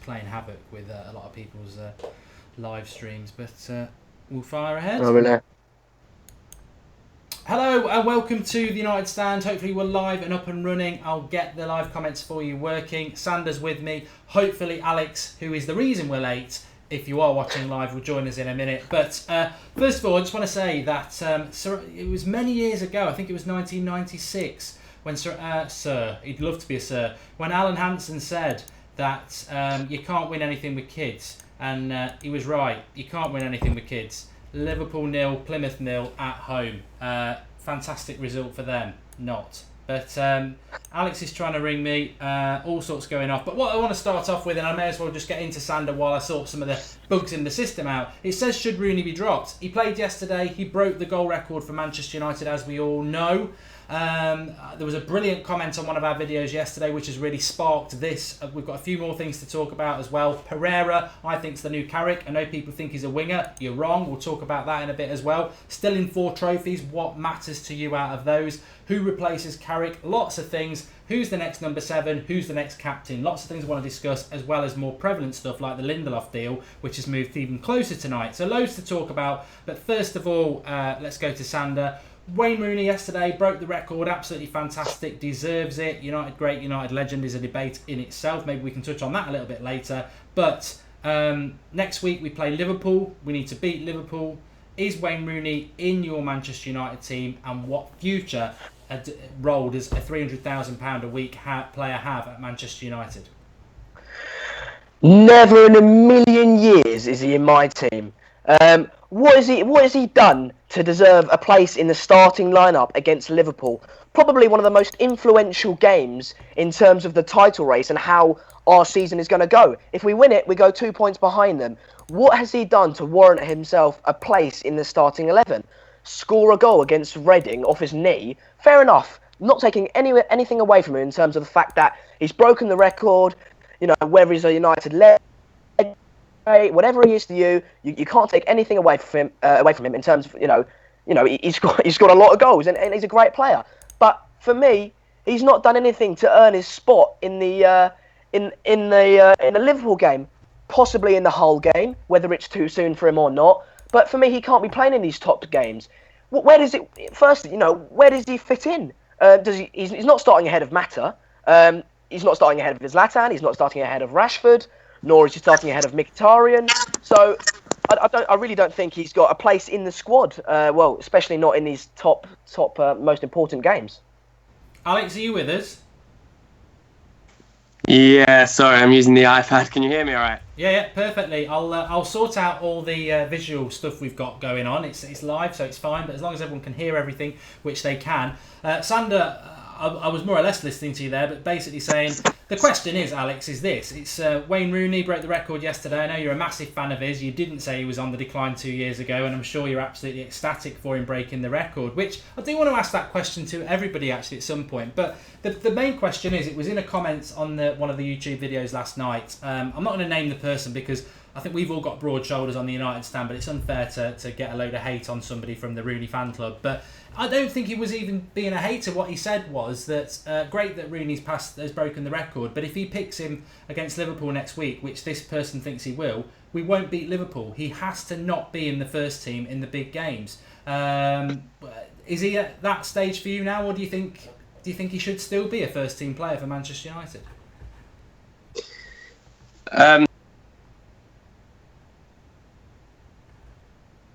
playing havoc with a lot of people's live streams. But we'll fire ahead. Oh, really? Hello and welcome to the United Stand. Hopefully we're live and up and running. I'll get the live comments for you working. Sander's with me. Hopefully Alex, who is the reason we're late, if you are watching live, will join us in a minute. But first of all, I just want to say that it was many years ago, I think it was 1996, when Sir, he'd love to be a Sir, when Alan Hansen said that you can't win anything with kids. And he was right. You can't win anything with kids. Liverpool 0, Plymouth 0 at home. Fantastic result for them. Not. But Alex is trying to ring me. All sorts going off. But what I want to start off with, and I may as well just get into Sander while I sort some of the bugs in the system out. It says, should Rooney be dropped? He played yesterday. He broke the goal record for Manchester United, as we all know. There was a brilliant comment on one of our videos yesterday which has really sparked this. We've got a few more things to talk about as well. Pereira, I think, is the new Carrick. I know people think he's a winger. You're wrong. We'll talk about that in a bit as well. Still in 4 trophies. What matters to you out of those? Who replaces Carrick? Lots of things. Who's the next number 7? Who's the next captain? Lots of things I want to discuss, as well as more prevalent stuff like the Lindelof deal, which has moved even closer tonight. So loads to talk about. But first of all, let's go to Sander. Wayne Rooney yesterday broke the record, absolutely fantastic, deserves it. United great, United legend is a debate in itself. Maybe we can touch on that a little bit later. But next week we play Liverpool. We need to beat Liverpool. Is Wayne Rooney in your Manchester United team, and what future role does a £300,000 a week player have at Manchester United? Never in a million years is he in my team. What has he done to deserve a place in the starting lineup against Liverpool? Probably one of the most influential games in terms of the title race and how our season is going to go. If we win it, we go 2 points behind them. What has he done to warrant himself a place in the starting 11? Score a goal against Reading off his knee? Fair enough. Not taking anything away from him in terms of the fact that he's broken the record. Whether he's a United legend, whatever he is to you, you can't take anything away from him in terms of he's got a lot of goals and he's a great player. But for me, he's not done anything to earn his spot in the Liverpool game, possibly in the whole game, whether it's too soon for him or not. But for me, he can't be playing in these top games. Where does it? Firstly, where does he fit in? He's not starting ahead of Mata. He's not starting ahead of Zlatan. He's not starting ahead of Rashford. Nor is he starting ahead of Mkhitaryan. So I really don't think he's got a place in the squad. Especially not in these top most important games. Alex, are you with us? Yeah, sorry, I'm using the iPad. Can you hear me all right? Yeah, perfectly. I'll sort out all the visual stuff we've got going on. It's live, so it's fine. But as long as everyone can hear everything, which they can. Sander, I was more or less listening to you there, but basically saying the question is, Alex, is this. It's Wayne Rooney broke the record yesterday. I know you're a massive fan of his. You didn't say he was on the decline 2 years ago, and I'm sure you're absolutely ecstatic for him breaking the record, which I do want to ask that question to everybody actually at some point. But the main question is, it was in a comment on one of the YouTube videos last night. I'm not going to name the person because I think we've all got broad shoulders on the United Stand, but it's unfair to get a load of hate on somebody from the Rooney fan club. But I don't think he was even being a hater. What he said was that great that Rooney's has broken the record, but if he picks him against Liverpool next week, which this person thinks he will, we won't beat Liverpool. He has to not be in the first team in the big games. Is he at that stage for you now, or do you think he should still be a first team player for Manchester United?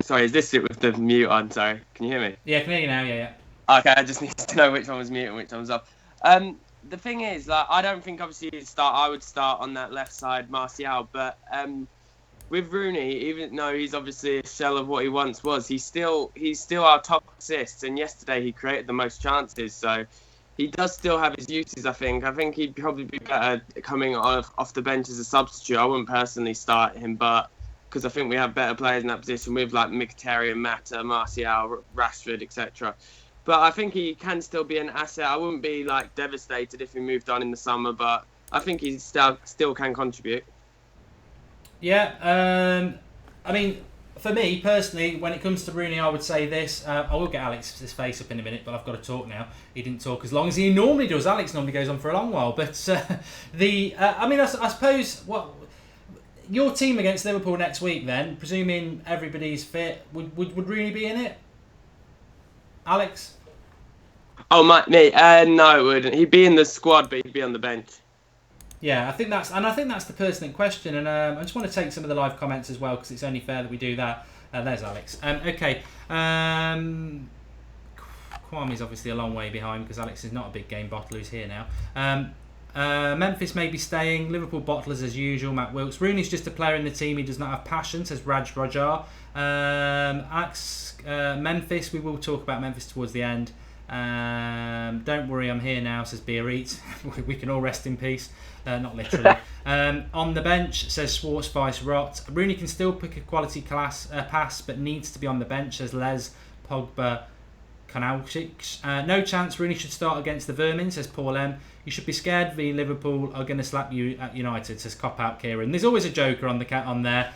Sorry, is this it with the mute on? Sorry, can you hear me? Yeah, I can hear you now. Yeah. Okay, I just need to know which one was mute and which one was off. The thing is, I don't think obviously I would start on that left side, Martial, but with Rooney, even though he's obviously a shell of what he once was, he's still our top assists, and yesterday he created the most chances, so he does still have his uses. I think he'd probably be better coming off the bench as a substitute. I wouldn't personally start him, but because I think we have better players in that position with like Mkhitaryan, Mata, Martial, Rashford, etc. But I think he can still be an asset. I wouldn't be like devastated if he moved on in the summer, but I think he still can contribute. Yeah, I mean, for me personally, when it comes to Rooney, I would say this. I will get Alex's face up in a minute, but I've got to talk now. He didn't talk as long as he normally does. Alex normally goes on for a long while, but I suppose what your team against Liverpool next week, then, presuming everybody's fit, would Rooney be in it? Alex? Oh, me? No, it wouldn't. He'd be in the squad, but he'd be on the bench. Yeah, I think that's the pertinent question, and I just want to take some of the live comments as well because it's only fair that we do that. There's Alex. Okay. Kwame's obviously a long way behind because Alex is not a big game bottler who's here now. Memphis may be staying. Liverpool bottlers as usual. Matt Wilkes. Rooney's just a player in the team. He does not have passion, says Raj Rajar. Memphis. We will talk about Memphis towards the end. Don't worry, I'm here now, says Beer Eats. We can all rest in peace. Not literally. On the bench, says Schwartz Vice Rot. Rooney can still pick a quality pass, but needs to be on the bench, says Les Pogba Kanalchik. No chance Rooney should start against the Vermin, says Paul M. You should be scared the Liverpool are going to slap you at United, says Cop Out Kieran. There's always a joker on there.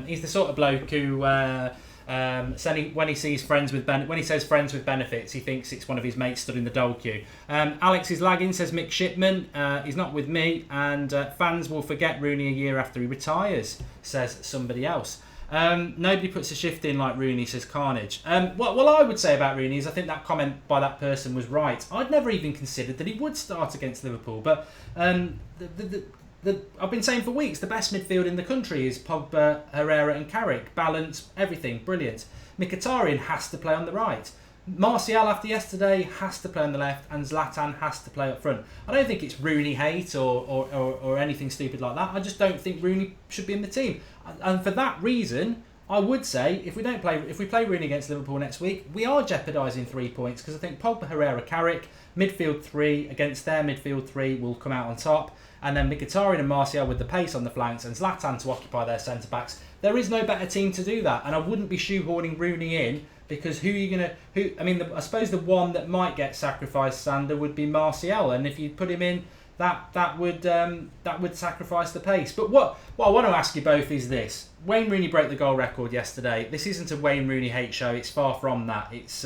He's the sort of bloke who when he says friends with benefits, he thinks it's one of his mates stood in the dole queue. Alex is lagging, says Mick Shipman. He's not with me, and fans will forget Rooney a year after he retires, says somebody else. Nobody puts a shift in like Rooney, says Carnage. What I would say about Rooney is I think that comment by that person was right. I'd never even considered that he would start against Liverpool, but I've been saying for weeks the best midfield in the country is Pogba, Herrera and Carrick. Balance, everything, brilliant. Mkhitaryan has to play on the right. Martial after yesterday has to play on the left, and Zlatan has to play up front. I don't think it's Rooney hate or anything stupid like that. I just don't think Rooney should be in the team, and for that reason, I would say if we play Rooney against Liverpool next week, we are jeopardising 3 points because I think Pogba, Herrera, Carrick, midfield three against their midfield three will come out on top, and then Mkhitaryan and Martial with the pace on the flanks and Zlatan to occupy their centre backs. There is no better team to do that, and I wouldn't be shoehorning Rooney in. Because I suppose the one that might get sacrificed, Sander, would be Martial, and if you put him in, that would sacrifice the pace. But what I want to ask you both is this: Wayne Rooney broke the goal record yesterday. This isn't a Wayne Rooney hate show. It's far from that. It's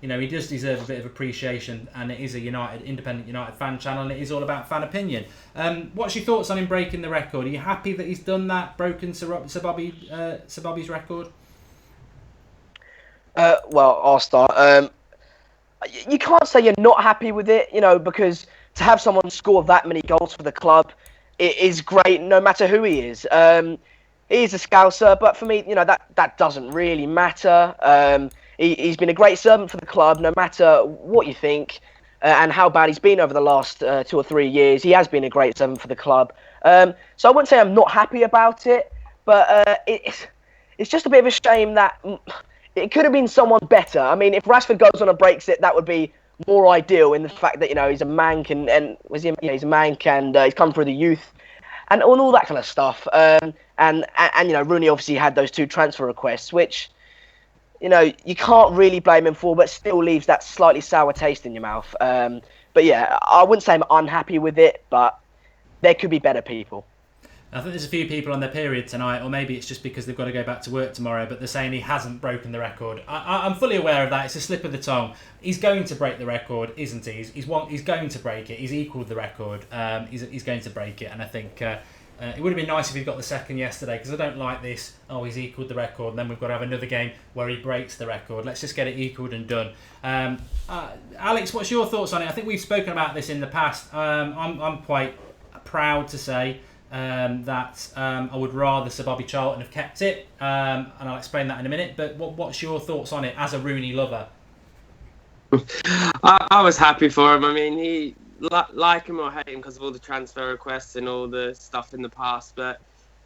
he does deserve a bit of appreciation, and it is a independent United fan channel, and it is all about fan opinion. What's your thoughts on him breaking the record? Are you happy that he's done that, broken Sir Bobby's record? Well, I'll start. You can't say you're not happy with it, because to have someone score that many goals for the club, it is great, no matter who he is. He is a Scouser, but for me, that doesn't really matter. He's been a great servant for the club, no matter what you think and how bad he's been over the last 2 or 3 years. He has been a great servant for the club. So I wouldn't say I'm not happy about it, but it's just a bit of a shame that it could have been someone better. I mean, if Rashford goes on and breaks it, that would be more ideal in the fact that, he's a mank and he's a mank and he's come through the youth and all that kind of stuff. And Rooney obviously had those 2 transfer requests, which, you can't really blame him for, but still leaves that slightly sour taste in your mouth. But yeah, I wouldn't say I'm unhappy with it, but there could be better people. I think there's a few people on their period tonight, or maybe it's just because they've got to go back to work tomorrow, but they're saying he hasn't broken the record. I'm fully aware of that. It's a slip of the tongue. He's going to break the record, isn't he? He's going to break it. He's equalled the record. He's going to break it, and I think it would have been nice if he'd got the second yesterday, because I don't like this, he's equalled the record, and then we've got to have another game where he breaks the record. Let's just get it equalled and done. Alex, what's your thoughts on it? I think we've spoken about this in the past. I'm quite proud to say that I would rather Sir Bobby Charlton have kept it, and I'll explain that in a minute. But what's your thoughts on it as a Rooney lover? I was happy for him. I mean, he like him or hate him because of all the transfer requests and all the stuff in the past, but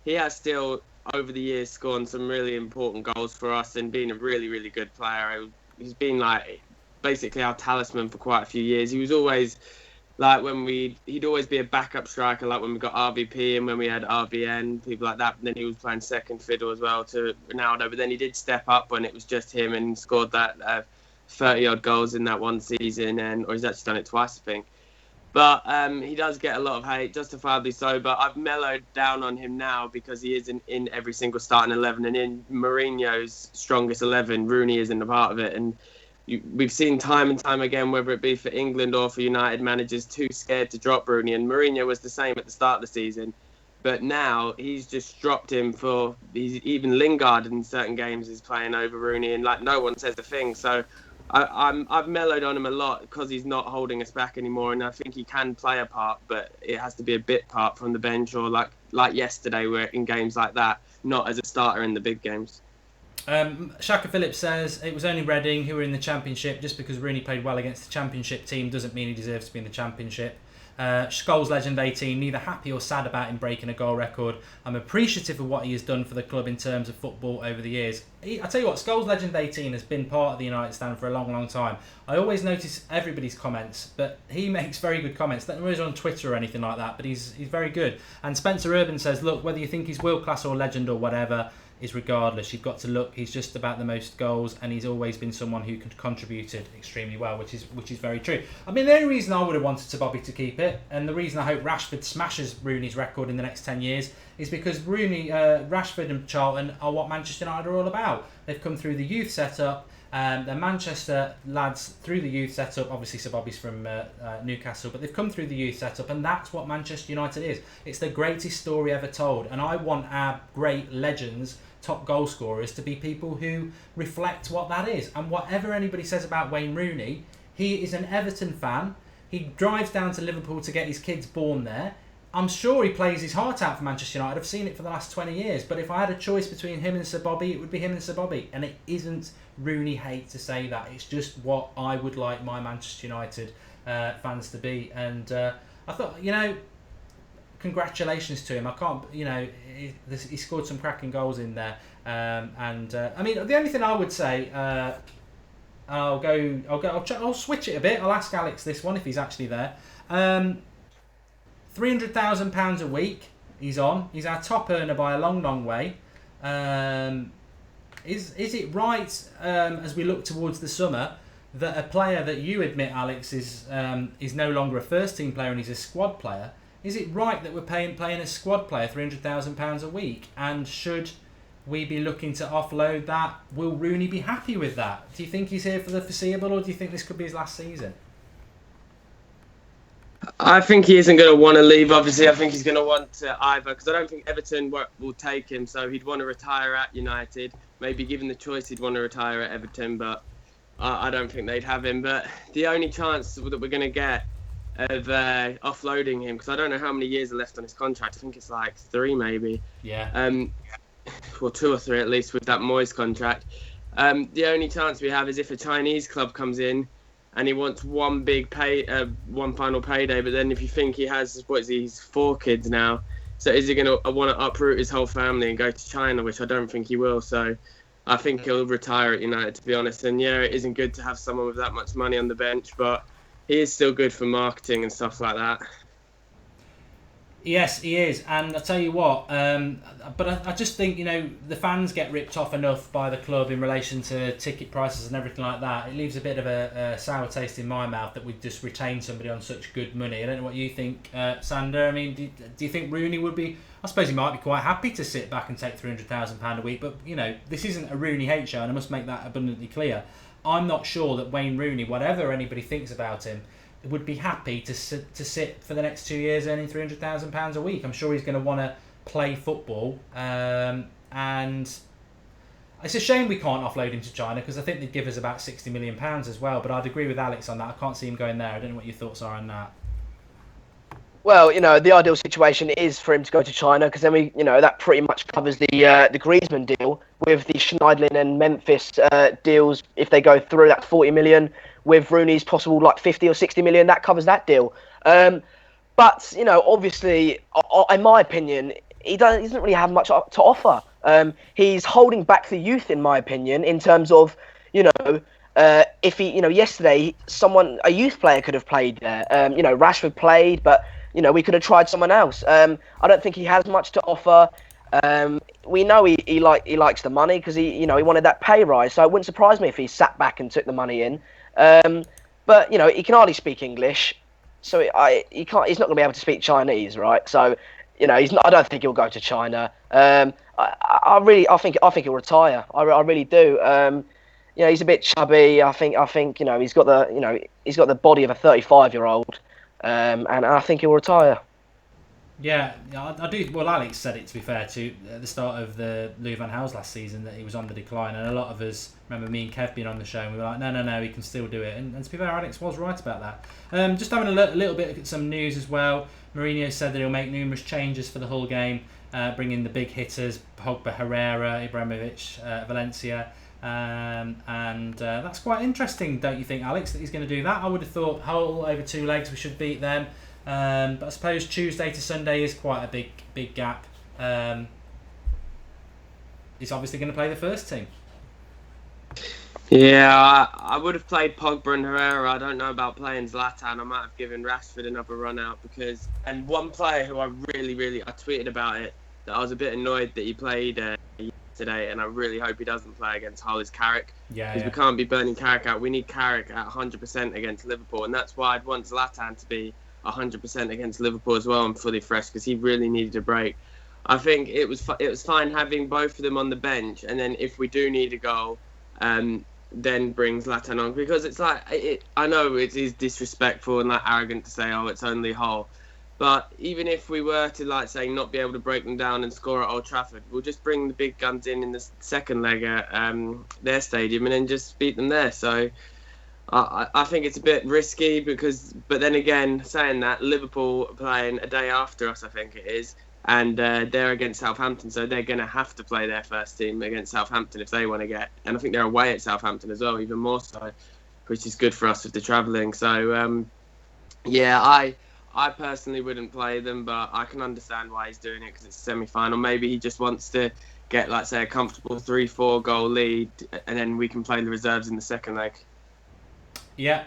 he has still over the years scored some really important goals for us and been a really, really good player. He's been like basically our talisman for quite a few years. He was always like he'd always be a backup striker, like when we got RVP and when we had RBN, people like that. And then he was playing second fiddle as well to Ronaldo. But then he did step up when it was just him and scored that 30-odd goals in that one season, or he's actually done it twice, I think. But he does get a lot of hate, justifiably so. But I've mellowed down on him now because he isn't in every single starting 11. And in Mourinho's strongest 11, Rooney isn't a part of it. And we've seen time and time again, whether it be for England or for United managers, too scared to drop Rooney. And Mourinho was the same at the start of the season. But now he's just dropped him for. Even Lingard in certain games is playing over Rooney, and like no one says a thing. So I've mellowed on him a lot because he's not holding us back anymore, and I think he can play a part, but it has to be a bit part from the bench or like yesterday, where in games like that, not as a starter in the big games. Shaka Phillips says it was only Reading who were in the Championship. Just because Rooney played well against the Championship team doesn't mean he deserves to be in the Championship. Scholes Legend 18, neither happy or sad about him breaking a goal record. I'm appreciative of what he has done for the club in terms of football over the years. I tell you what, Scholes Legend 18 has been part of the United stand for a long, long time. I always notice everybody's comments, but he makes very good comments. Not always on Twitter or anything like that, but he's very good. And Spencer Urban says, look, whether you think he's world class or legend or whatever, is regardless. You've got to look. He's just about the most goals, and he's always been someone who contributed extremely well, which is very true. I mean, the only reason I would have wanted Bobby to keep it, and the reason I hope Rashford smashes Rooney's record in the next 10 years, is because Rashford and Charlton are what Manchester United are all about. They've come through the youth setup. They're Manchester lads through the youth setup. Obviously, Sir Bobby's from Newcastle, but they've come through the youth setup, and that's what Manchester United is. It's the greatest story ever told, and I want our great legends, top goal scorers, to be people who reflect what that is. And whatever anybody says about Wayne Rooney, he is an Everton fan. He drives down to Liverpool to get his kids born there. I'm sure he plays his heart out for Manchester United. I've seen it for the last 20 years. But if I had a choice between him and Sir Bobby, it would be him and Sir Bobby. And it isn't Rooney hate to say that. It's just what I would like my Manchester United fans to be. And I thought, congratulations to him. I can't, he scored some cracking goals in there. I mean, the only thing I would say, I'll switch it a bit. I'll ask Alex this one if he's actually there. £300,000 a week he's on. He's our top earner by a long, long way. Is it right, as we look towards the summer, that a player that you admit, Alex, is no longer a first team player and he's a squad player? Is it right that we're paying a squad player £300,000 a week? And should we be looking to offload that? Will Rooney be happy with that? Do you think he's here for the foreseeable, or do you think this could be his last season? I think he isn't going to want to leave. Obviously, I think he's going to want to either, because I don't think Everton will take him, so he'd want to retire at United. Maybe given the choice, he'd want to retire at Everton, but I don't think they'd have him. But the only chance that we're going to get of offloading him, because I don't know how many years are left on his contract. I think it's like 3 maybe. Yeah. Well, 2 or 3 at least with that Moyes contract. The only chance we have is if a Chinese club comes in and he wants one final payday. But then if you think he has, he's 4 kids now. So is he going to want to uproot his whole family and go to China, which I don't think he will. So I think he'll retire at United, to be honest. And yeah, it isn't good to have someone with that much money on the bench, but he is still good for marketing and stuff like that. Yes, he is, and I tell you what, but I just think, the fans get ripped off enough by the club in relation to ticket prices and everything like that. It leaves a bit of a sour taste in my mouth that we just retain somebody on such good money. I don't know what you think, Sander. I mean, do you think Rooney would be? I suppose he might be quite happy to sit back and take £300,000 a week, but this isn't a Rooney hate show, and I must make that abundantly clear. I'm not sure that Wayne Rooney, whatever anybody thinks about him, would be happy to sit for the next 2 years earning £300,000 a week. I'm sure he's going to want to play football, and it's a shame we can't offload him to China, because I think they'd give us about £60 million as well. But I'd agree with Alex on that. I can't see him going there. I don't know what your thoughts are on that. Well, the ideal situation is for him to go to China, because then that pretty much covers the Griezmann deal with the Schneidlin and Memphis deals. If they go through, that 40 million. With Rooney's possible 50 or 60 million, that covers that deal. But obviously, in my opinion, he doesn't really have much to offer. He's holding back the youth, in my opinion, in terms of if he yesterday a youth player could have played there. Rashford played, but we could have tried someone else. I don't think he has much to offer. We know he likes the money, because he wanted that pay rise. So it wouldn't surprise me if he sat back and took the money in. But he can hardly speak English, so he's not going to be able to speak Chinese, right? So he's not. I don't think he'll go to China. I think he'll retire. I really do. He's a bit chubby. I think he's got the body of a 35-year-old, and I think he'll retire. Yeah, I do. Well, Alex said it, to be fair, to at the start of the Louis van Gaal's last season, that he was on the decline, and a lot of us remember me and Kev being on the show, and we were like, no, he can still do it. And to be fair, Alex was right about that. Just having a little bit of some news as well. Mourinho said that he'll make numerous changes for the Hull game, bring in the big hitters, Pogba, Herrera, Ibrahimovic, Valencia. And that's quite interesting, don't you think, Alex, that he's going to do that? I would have thought Hull over 2 legs, we should beat them. But I suppose Tuesday to Sunday is quite a big gap. He's obviously going to play the first team. Yeah, I would have played Pogba and Herrera. I don't know about playing Zlatan. I might have given Rashford another run out and one player who I tweeted about it, that I was a bit annoyed that he played today, and I really hope he doesn't play against Hull, is Carrick. Because we can't be burning Carrick out. We need Carrick at 100% against Liverpool, and that's why I'd want Zlatan to be 100% against Liverpool as well and fully fresh, because he really needed a break. I think it was fine having both of them on the bench, and then if we do need a goal, then bring Zlatan on, because it's like I know it is disrespectful and like arrogant to say, oh, it's only Hull, but even if we were to, like, say, not be able to break them down and score at Old Trafford, we'll just bring the big guns in the second leg at their stadium and then just beat them there. So I think it's a bit risky, but then again, saying that, Liverpool are playing a day after us, I think it is, and they're against Southampton, so they're going to have to play their first team against Southampton if they want to get, and I think they're away at Southampton as well, even more so, which is good for us with the travelling. So I personally wouldn't play them, but I can understand why he's doing it, because it's a semi-final. Maybe he just wants to get, like, say, a comfortable 3-4 goal lead, and then we can play the reserves in the second leg. Yeah,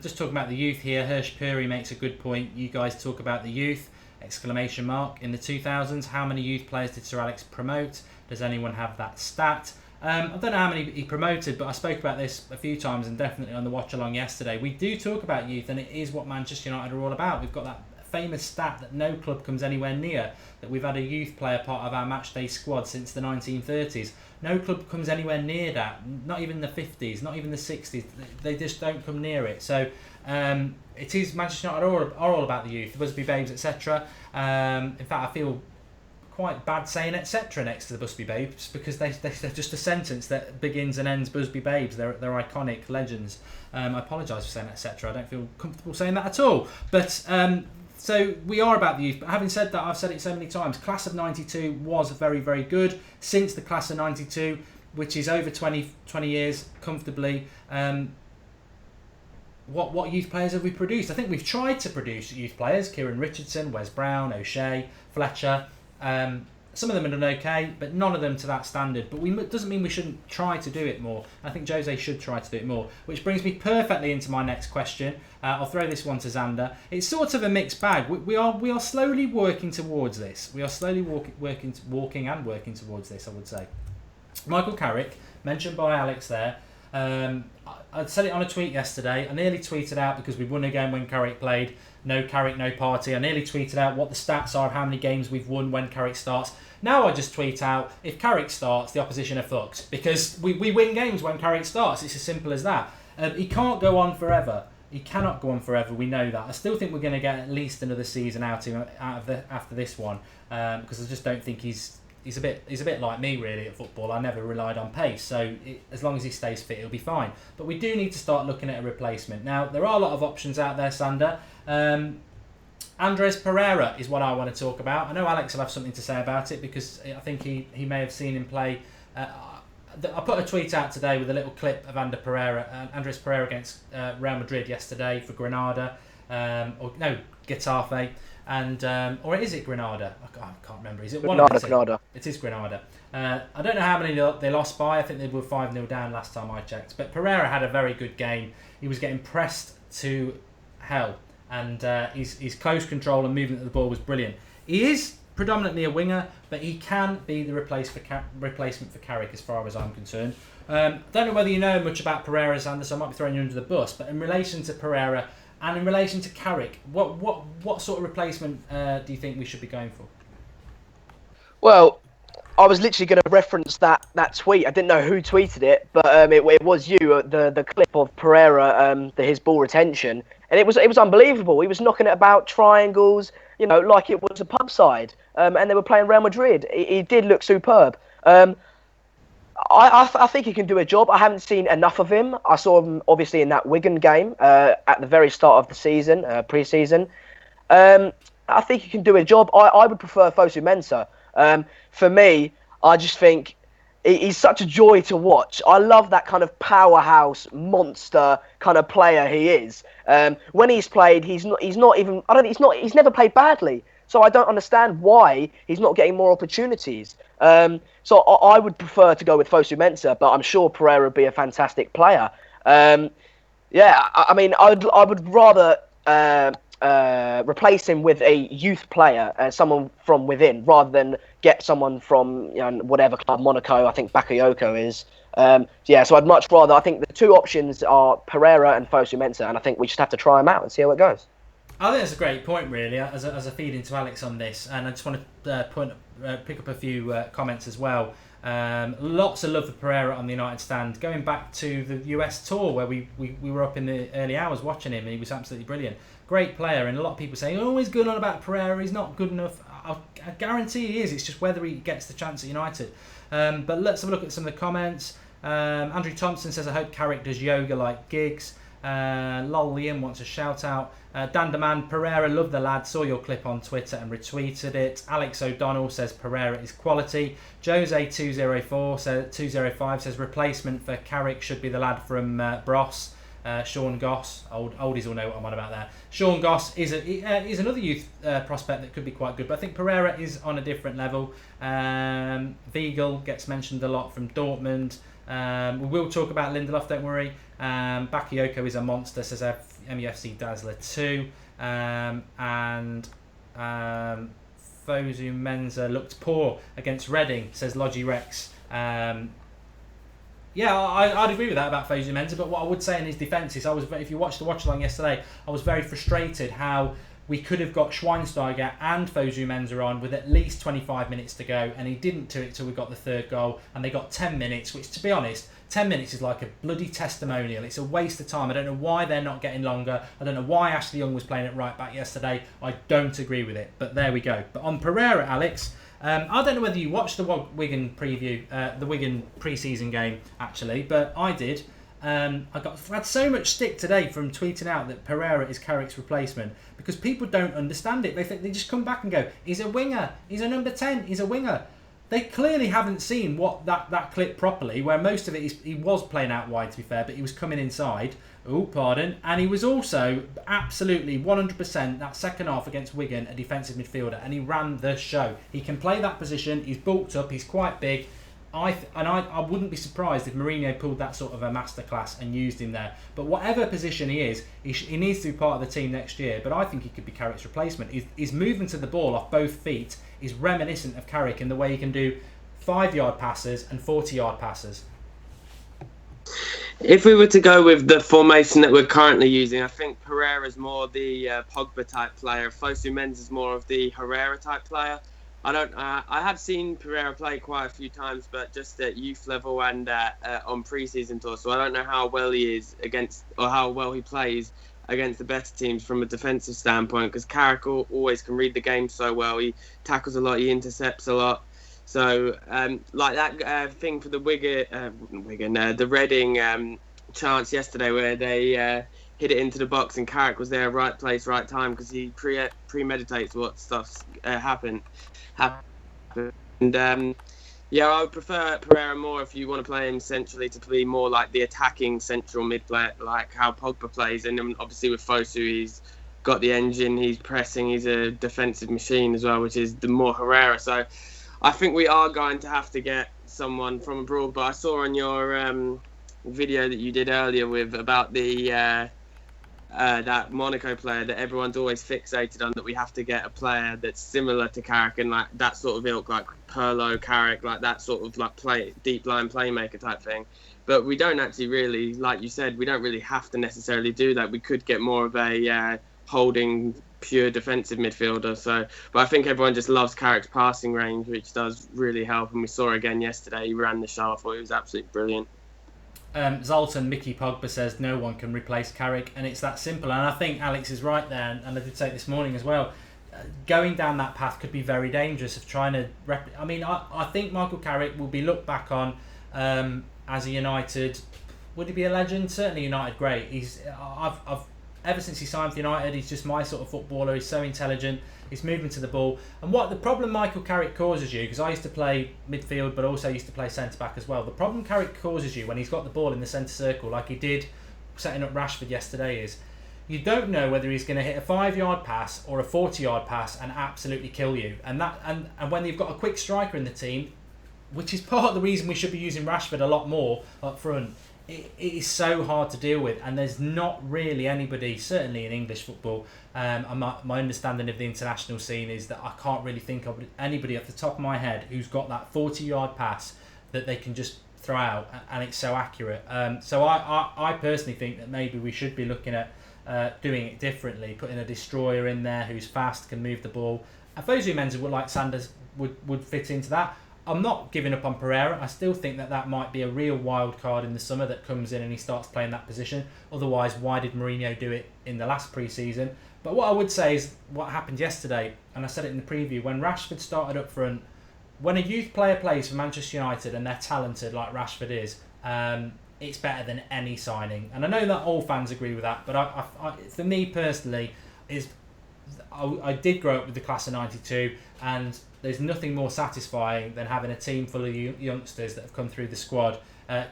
just talking about the youth here, Hirsch Puri makes a good point. You guys talk about the youth, ! In the 2000s, how many youth players did Sir Alex promote? Does anyone have that stat? I don't know how many he promoted, but I spoke about this a few times, and definitely on the watch along yesterday. We do talk about youth, and it is what Manchester United are all about. We've got that famous stat that no club comes anywhere near, that we've had a youth player part of our matchday squad since the 1930s. No club comes anywhere near that, not even the 50s, not even the 60s. They just don't come near it. So it is, Manchester United are all about the youth, the Busby Babes, etc. In fact, I feel quite bad saying etc. next to the Busby Babes, because they're just a sentence that begins and ends Busby Babes. They're iconic legends. I apologise for saying etc. I don't feel comfortable saying that at all. But so we are about the youth. But having said that, I've said it so many times, class of 92 was very, very good. Since the class of 92, which is over 20 years comfortably, what youth players have we produced? I think we've tried to produce youth players: Kieran Richardson, Wes Brown, O'Shea, Fletcher. Some of them have done okay, but none of them to that standard. But doesn't mean we shouldn't try to do it more. I think Jose should try to do it more, which brings me perfectly into my next question. I'll throw this one to Xander. It's sort of a mixed bag. We are slowly working towards this. We are slowly working towards this, I would say. Michael Carrick, mentioned by Alex there. I said it on a tweet yesterday. I nearly tweeted out, because we won again when Carrick played. No Carrick, no party. I nearly tweeted out what the stats are of how many games we've won when Carrick starts. Now I just tweet out, if Carrick starts, the opposition are fucked. Because we win games when Carrick starts. It's as simple as that. He can't go on forever. He cannot go on forever. We know that. I still think we're going to get at least another season out of after this one. Because I just don't think he's a bit like me, really, at football. I never relied on pace, so as long as he stays fit, he'll be fine. But we do need to start looking at a replacement. Now, there are a lot of options out there, Sander. Andres Pereira is what I want to talk about. I know Alex will have something to say about it, because I think he may have seen him play. I put a tweet out today with a little clip of Andres Pereira against Real Madrid yesterday for Granada. Getafe. And or is it Granada? I can't remember. Is it Granada? It is Granada. I don't know how many they lost by. I think they were 5-0 down last time I checked. But Pereira had a very good game. He was getting pressed to hell, and his close control and movement of the ball was brilliant. He is predominantly a winger, but he can be the replacement for Carrick, as far as I'm concerned. Don't know whether you know much about Pereira, Sander, so I might be throwing you under the bus. But in relation to Pereira, and in relation to Carrick, what sort of replacement do you think we should be going for? Well, I was literally going to reference that tweet. I didn't know who tweeted it, but it was you. The clip of Pereira, his ball retention, and it was unbelievable. He was knocking it about triangles. like it was a pub side, and they were playing Real Madrid. He did look superb. I think he can do a job. I haven't seen enough of him. I saw him obviously in that Wigan game at the very start of the season, pre-season. I think he can do a job. I would prefer Fosu Mensah. For me, I just think he's such a joy to watch. I love that kind of powerhouse monster kind of player he is. When he's played, he's never played badly. So I don't understand why he's not getting more opportunities. So I would prefer to go with Fosu Mensah, but I'm sure Pereira would be a fantastic player. I would rather replace him with a youth player, someone from within, rather than get someone from whatever club, Monaco, I think Bakayoko is. So I'd much rather. I think the two options are Pereira and Fosu Mensah, and I think we just have to try them out and see how it goes. I think that's a great point, really, as a feed into Alex on this, and I just want to pick up a few comments as well. Lots of love for Pereira on the United stand, going back to the US tour where we were up in the early hours watching him, and he was absolutely brilliant. Great player, and a lot of people saying, "Oh, he's good on about Pereira. He's not good enough." I guarantee he is. It's just whether he gets the chance at United. But let's have a look at some of the comments. Andrew Thompson says, "I hope Carrick does yoga like Giggs." Lol Liam wants a shout out. Dan Deman, Pereira, love the lad, saw your clip on Twitter and retweeted it. Alex O'Donnell says Pereira is quality. Jose205 says replacement for Carrick should be the lad from Bros. Sean Goss, oldies will know what I'm on about there. Sean Goss is another youth prospect that could be quite good, but I think Pereira is on a different level. Weigl gets mentioned a lot from Dortmund. We will talk about Lindelof, don't worry. Bakayoko is a monster, says MUFC Dazzler 2. And Fosu Mensah looked poor against Reading, says Logi Rex. I'd agree with that about Fosu Mensah, but what I would say in his defence is, if you watched the watch-along yesterday, I was very frustrated how we could have got Schweinsteiger and Fosu Mensah on with at least 25 minutes to go, and he didn't do it till we got the third goal, and they got 10 minutes, which, to be honest, 10 minutes is like a bloody testimonial. It's a waste of time. I don't know why they're not getting longer. I don't know why Ashley Young was playing at right back yesterday. I don't agree with it, but there we go. But on Pereira, Alex, I don't know whether you watched the Wigan preview, the Wigan pre-season game, actually, but I did. I had so much stick today from tweeting out that Pereira is Carrick's replacement because people don't understand it. They just come back and go, he's a winger, he's a number 10, he's a winger. They clearly haven't seen what that clip properly, where most of it is he was playing out wide, to be fair, but he was coming inside. And he was also absolutely 100% that second half against Wigan a defensive midfielder, and he ran the show. He can play that position. He's bulked up. He's quite big. I wouldn't be surprised if Mourinho pulled that sort of a masterclass and used him there. But whatever position he is, he needs to be part of the team next year. But I think he could be Carrick's replacement. His movement to the ball off both feet is reminiscent of Carrick in the way he can do 5-yard passes and 40-yard passes. If we were to go with the formation that we're currently using, I think Pereira's more the Pogba type player. Fosu Mensah's more of the Herrera type player. I have seen Pereira play quite a few times, but just at youth level and on pre-season tour. So I don't know how well he is against, or how well he plays against the better teams from a defensive standpoint. Because Carrick always can read the game so well. He tackles a lot. He intercepts a lot. So like that thing for the the Reading chance yesterday where they hit it into the box and Carrick was there, right place, right time, because he premeditates what stuff's happened. And I would prefer Pereira more if you want to play him centrally, to be more like the attacking central mid player, like how Pogba plays. And then obviously with Fosu, he's got the engine, he's pressing, he's a defensive machine as well, which is the more Herrera. So I think we are going to have to get someone from abroad. But I saw on your video that you did earlier about the that Monaco player that everyone's always fixated on, that we have to get a player that's similar to Carrick and like that sort of ilk, like Pirlo, Carrick, like that sort of like deep line playmaker type thing. But we don't actually really, like you said, we don't really have to necessarily do that. We could get more of a holding, pure defensive midfielder. So, but I think everyone just loves Carrick's passing range, which does really help. And we saw again yesterday, he ran the show. I thought he was absolutely brilliant. Zoltan Mickey Pogba says no one can replace Carrick, and it's that simple. And I think Alex is right there, and I did say it this morning as well. going down that path could be very dangerous of trying to I think Michael Carrick will be looked back on as a United, would he be a legend? Certainly United great. I've ever since he signed for United, he's just my sort of footballer. He's so intelligent, he's moving to the ball. And what the problem Michael Carrick causes you, because I used to play midfield but also used to play centre back as well, the problem Carrick causes you when he's got the ball in the centre circle like he did setting up Rashford yesterday is you don't know whether he's going to hit a 5-yard pass or a 40-yard pass and absolutely kill you. And when you've got a quick striker in the team, which is part of the reason we should be using Rashford a lot more up front, it is so hard to deal with. And there's not really anybody, certainly in English football, my understanding of the international scene is that I can't really think of anybody off the top of my head who's got that 40-yard pass that they can just throw out and it's so accurate. So I personally think that maybe we should be looking at doing it differently, putting a destroyer in there who's fast, can move the ball. And Fosu Mensah would, like Sanders, would fit into that. I'm not giving up on Pereira. I still think that might be a real wild card in the summer that comes in and he starts playing that position. Otherwise, why did Mourinho do it in the last pre-season? But what I would say is what happened yesterday, and I said it in the preview, when Rashford started up front, when a youth player plays for Manchester United and they're talented like Rashford is, it's better than any signing. And I know that all fans agree with that, but I for me personally, I did grow up with the class of '92, and there's nothing more satisfying than having a team full of youngsters that have come through the squad,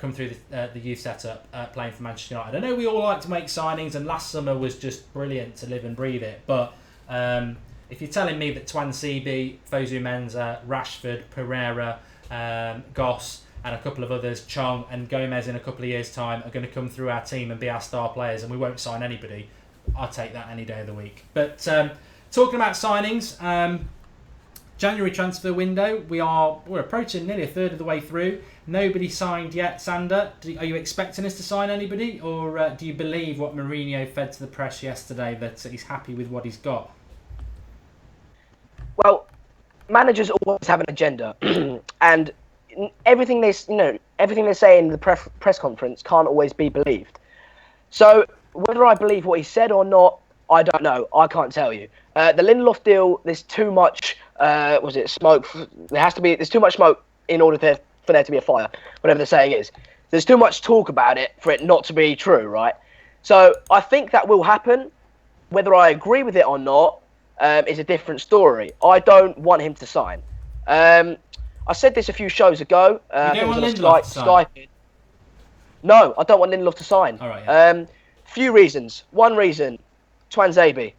come through the youth setup, playing for Manchester United. I know we all like to make signings, and last summer was just brilliant to live and breathe it. But if you're telling me that Twansibi, Fosu Mensah, Rashford, Pereira, Goss, and a couple of others, Chong and Gomez in a couple of years' time, are going to come through our team and be our star players, and we won't sign anybody, I'll take that any day of the week. But talking about signings, January transfer window, we're approaching nearly a third of the way through. Nobody signed yet. Sander, are you expecting us to sign anybody, or do you believe what Mourinho fed to the press yesterday, that he's happy with what he's got? Well, managers always have an agenda, and everything they say in the press conference can't always be believed. So whether I believe what he said or not, I don't know. I can't tell you. The Lindelof deal, there's too much. Smoke? There's too much smoke in order for there to be a fire. Whatever the saying is, there's too much talk about it for it not to be true, right? So I think that will happen. Whether I agree with it or not is a different story. I don't want him to sign. I said this a few shows ago. You don't want Lindelof to sign? No, I don't want Lindelof to sign. All right, yeah. Few reasons. One reason, Twanzebe.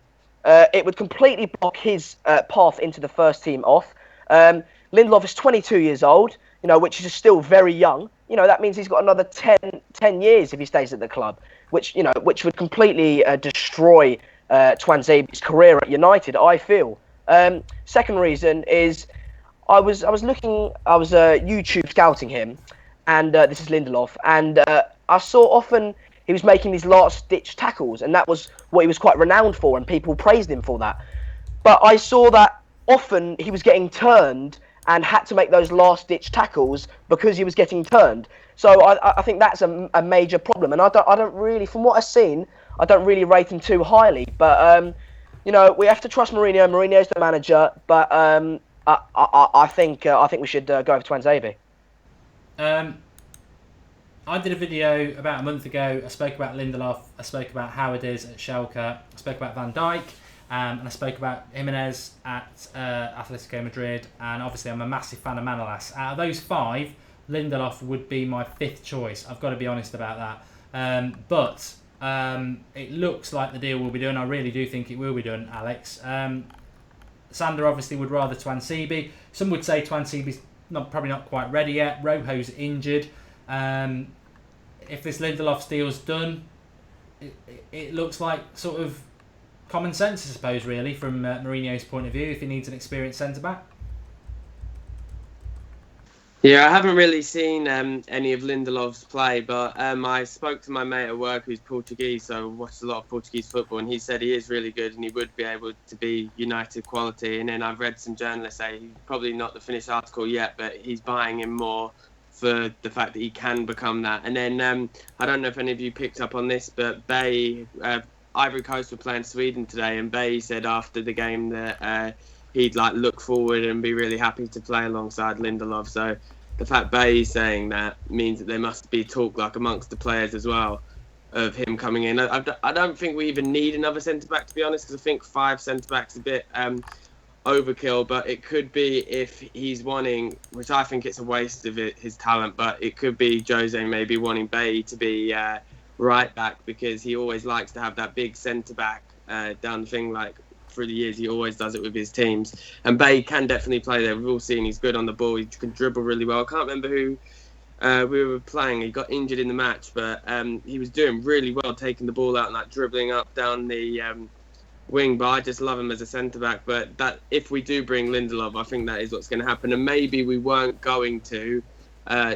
It would completely block his path into the first team off. Lindelof is 22 years old, which is still very young. That means he's got another 10 years if he stays at the club, which would completely destroy Twanzebe's career at United, I feel. Second reason is I was YouTube scouting him, and this is Lindelof, and I saw often he was making these last-ditch tackles, and that was what he was quite renowned for, and people praised him for that. But I saw that often he was getting turned and had to make those last-ditch tackles because he was getting turned. So I think that's a major problem, and I don't really, from what I've seen, I don't really rate him too highly. But we have to trust Mourinho. Mourinho's the manager, but I think we should go for Twanzebe. I did a video about a month ago. I spoke about Lindelof. I spoke about how it is at Schalke. I spoke about Van Dijk. And I spoke about Jimenez at Atletico Madrid. And obviously, I'm a massive fan of Manolas. Out of those 5, Lindelof would be my 5th choice. I've got to be honest about that. But it looks like the deal will be done. I really do think it will be done, Alex. Sander obviously would rather Twansibi. Some would say Twansibi's probably not quite ready yet. Rojo's injured. If this Lindelof deal's done, it looks like sort of common sense, I suppose, really, from Mourinho's point of view, if he needs an experienced centre-back. Yeah, I haven't really seen any of Lindelof's play, but I spoke to my mate at work who's Portuguese, so I watched a lot of Portuguese football, and he said he is really good and he would be able to be United quality. And then I've read some journalists say he's probably not the finished article yet, but he's buying him more for the fact that he can become that. And then I don't know if any of you picked up on this, but Bay Ivory Coast were playing Sweden today, and Bay said after the game that he'd like look forward and be really happy to play alongside Lindelof. So the fact Bay's saying that means that there must be talk like amongst the players as well of him coming in. I don't think we even need another centre back, to be honest, because I think 5 centre backs is a bit overkill. But it could be if he's wanting, which I think it's a waste of his talent, but it could be Jose maybe wanting Bay to be right back, because he always likes to have that big centre back down thing. Like through the years, he always does it with his teams. And Bay can definitely play there. We've all seen he's good on the ball. He can dribble really well. I can't remember who we were playing. He got injured in the match, but he was doing really well, taking the ball out and like dribbling up down the wing. But I just love him as a centre back. But that if we do bring Lindelof, I think that is what's going to happen. And maybe we weren't going to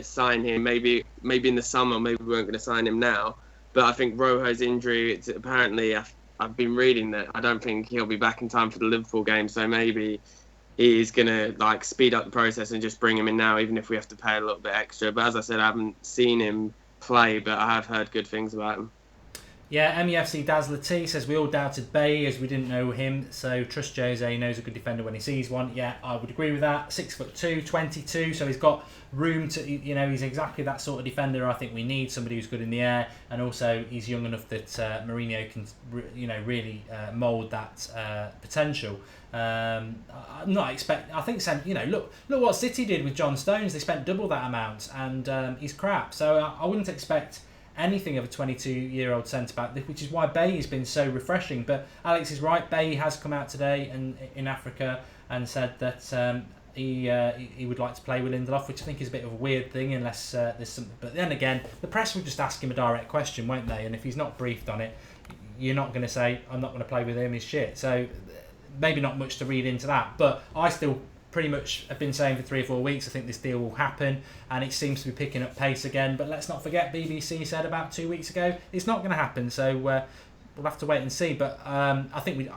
sign him. Maybe in the summer. Maybe we weren't going to sign him now. But I think Rojo's injury. It's apparently I've been reading that I don't think he'll be back in time for the Liverpool game. So maybe he's going to like speed up the process and just bring him in now, even if we have to pay a little bit extra. But as I said, I haven't seen him play, but I have heard good things about him. Yeah, MEFC Dazzler T says we all doubted Bay as we didn't know him, so trust Jose, he knows a good defender when he sees one. Yeah, I would agree with that. 6'2", 22, so he's got room to, he's exactly that sort of defender I think we need, somebody who's good in the air, and also he's young enough that Mourinho can, really mould that potential. I'm not expect. I think, look what City did with John Stones. They spent double that amount, and he's crap. So I wouldn't expect anything of a 22-year-old centre-back, which is why Bay has been so refreshing. But Alex is right. Bay has come out today and in Africa and said that he would like to play with Lindelof, which I think is a bit of a weird thing unless there's something. But then again, the press will just ask him a direct question, won't they? And if he's not briefed on it, you're not going to say, I'm not going to play with him, he's shit. So maybe not much to read into that. But I still pretty much have been saying for 3 or 4 weeks I think this deal will happen, and it seems to be picking up pace again. But let's not forget, BBC said about 2 weeks ago it's not going to happen, so we'll have to wait and see. But I think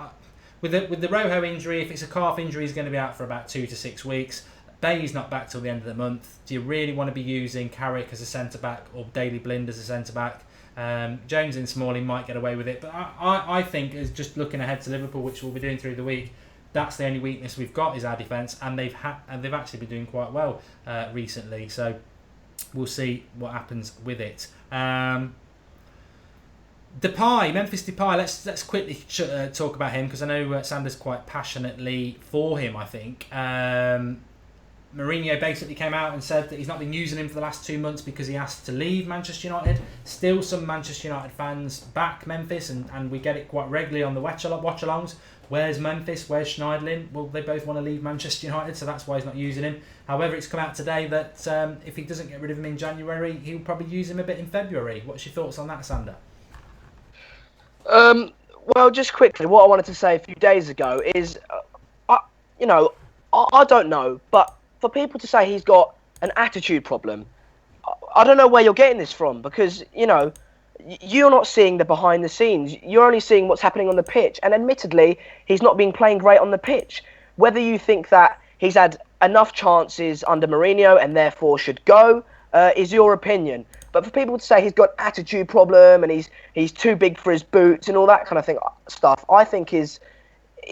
with the Rojo injury, if it's a calf injury, he's going to be out for about 2 to 6 weeks. Bay's not back till the end of the month. Do you really want to be using Carrick as a centre back or Daley Blind as a centre back? Jones and Smalling might get away with it, but I think, as just looking ahead to Liverpool, which we'll be doing through the week, that's the only weakness we've got is our defence, and they've actually been doing quite well recently. So we'll see what happens with it. Depay, Memphis Depay. Let's quickly talk about him, because I know Sanders quite passionately for him. I think Mourinho basically came out and said that he's not been using him for the last 2 months because he asked to leave Manchester United. Still, some Manchester United fans back Memphis, and we get it quite regularly on the watch-alongs. Where's Memphis? Where's Schneiderlin? Well, they both want to leave Manchester United, so that's why he's not using him. However, it's come out today that if he doesn't get rid of him in January, he'll probably use him a bit in February. What's your thoughts on that, Sander? Well, just quickly, what I wanted to say a few days ago is, I don't know, but for people to say he's got an attitude problem, I don't know where you're getting this from, because, you're not seeing the behind the scenes. You're only seeing what's happening on the pitch. And admittedly, he's not been playing great on the pitch. Whether you think that he's had enough chances under Mourinho and therefore should go is your opinion. But for people to say he's got an attitude problem and he's too big for his boots and all that kind of stuff, I think is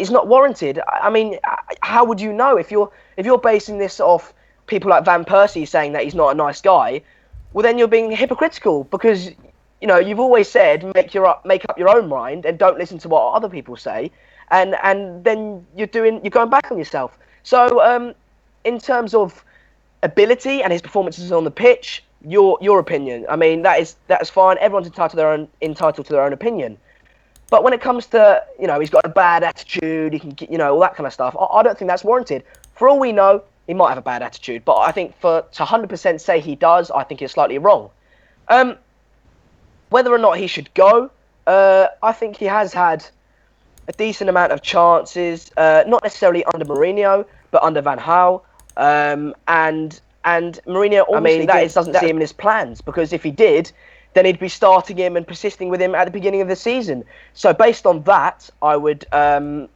not warranted. I mean, how would you know if you're basing this off people like Van Persie saying that he's not a nice guy? Well, then you're being hypocritical, because you've always said make up your own mind and don't listen to what other people say, and then you're going back on yourself. So in terms of ability and his performances on the pitch, your opinion. I mean, that's fine. Everyone's entitled to their own opinion. But when it comes to he's got a bad attitude, he can all that kind of stuff, I don't think that's warranted. For all we know, he might have a bad attitude, but I think to 100% say he does, I think it's slightly wrong. Whether or not he should go, I think he has had a decent amount of chances, not necessarily under Mourinho, but under Van Gaal. And Mourinho obviously doesn't see him in his plans, because if he did, then he'd be starting him and persisting with him at the beginning of the season. So based on that, I would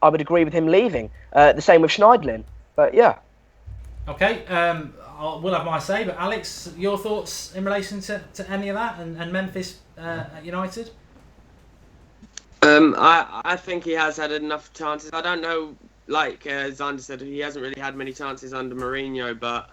agree with him leaving. The same with Schneiderlin. But yeah. Okay. We'll have my say, but Alex, your thoughts in relation to any of that and Memphis United? I think he has had enough chances. I don't know, like Zander said, he hasn't really had many chances under Mourinho, but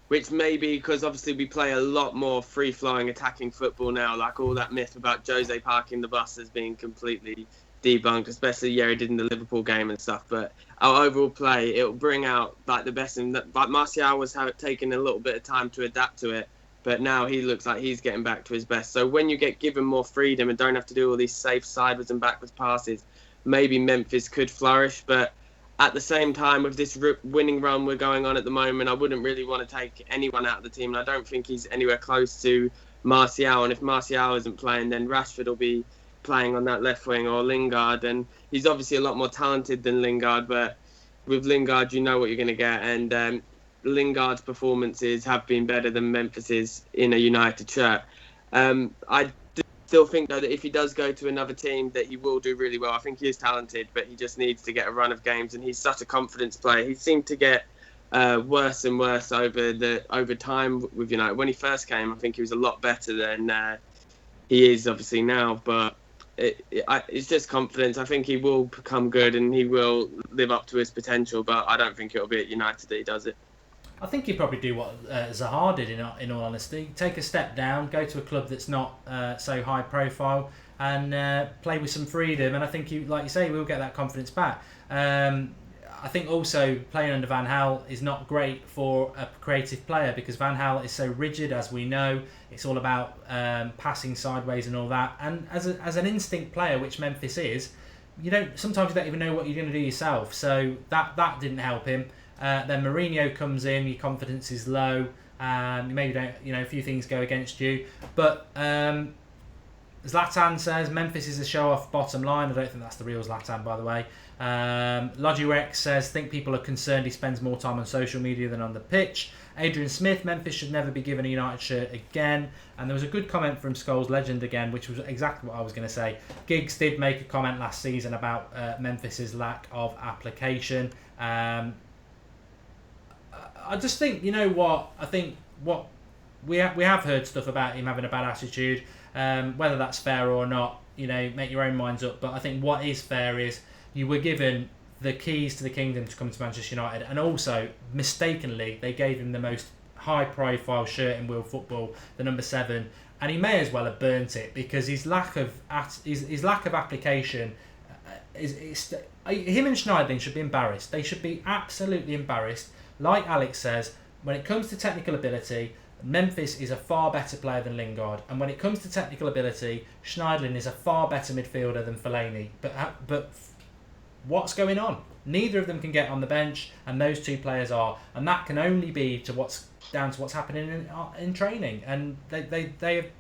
which may be because obviously we play a lot more free-flowing attacking football now. Like all that myth about Jose parking the bus has been completely debunked, especially he did in the Liverpool game and stuff. But our overall play, it'll bring out like the best. And like Martial was taking a little bit of time to adapt to it, but now he looks like he's getting back to his best. So when you get given more freedom and don't have to do all these safe sideways and backwards passes, maybe Memphis could flourish. But at the same time, with this winning run we're going on at the moment, I wouldn't really want to take anyone out of the team. And I don't think he's anywhere close to Martial. And if Martial isn't playing, then Rashford will be playing on that left wing, or Lingard. And he's obviously a lot more talented than Lingard, but with Lingard, you know what you're going to get. And Lingard's performances have been better than Memphis's in a United shirt. I still think, though, that if he does go to another team, that he will do really well. I think he is talented, but he just needs to get a run of games, and he's such a confidence player. He seemed to get worse and worse over time with United. When he first came, I think he was a lot better than he is obviously now, but it's just confidence. I think he will become good and he will live up to his potential, but I don't think it'll be at United that he does it. I think he'd probably do what Zaha did, in all honesty. Take a step down, go to a club that's not so high profile, and play with some freedom. And I think, like you say, we'll get that confidence back. I think also playing under Van Gaal is not great for a creative player, because Van Gaal is so rigid, as we know. It's all about passing sideways and all that. And as an instinct player, which Memphis is, sometimes you don't even know what you're going to do yourself. So that didn't help him. Then Mourinho comes in, your confidence is low, you maybe don't, a few things go against you. But Zlatan says Memphis is a show-off bottom line. I don't think that's the real Zlatan, by the way. Logirex says, think people are concerned he spends more time on social media than on the pitch. Adrian Smith, Memphis should never be given a United shirt again. And there was a good comment from Scholes Legend again, which was exactly what I was going to say. Giggs did make a comment last season about Memphis's lack of application. I just think, I think what we have heard stuff about him having a bad attitude. Whether that's fair or not, make your own minds up. But I think what is fair is you were given the keys to the kingdom to come to Manchester United, and also mistakenly they gave him the most high-profile shirt in world football, the number 7, and he may as well have burnt it, because his lack of application is him and Schneidlin should be embarrassed. They should be absolutely embarrassed. Like Alex says, when it comes to technical ability, Memphis is a far better player than Lingard, and when it comes to technical ability, Schneidlin is a far better midfielder than Fellaini. But what's going on? Neither of them can get on the bench, and those two players are, and that can only be down to what's happening in training. And they've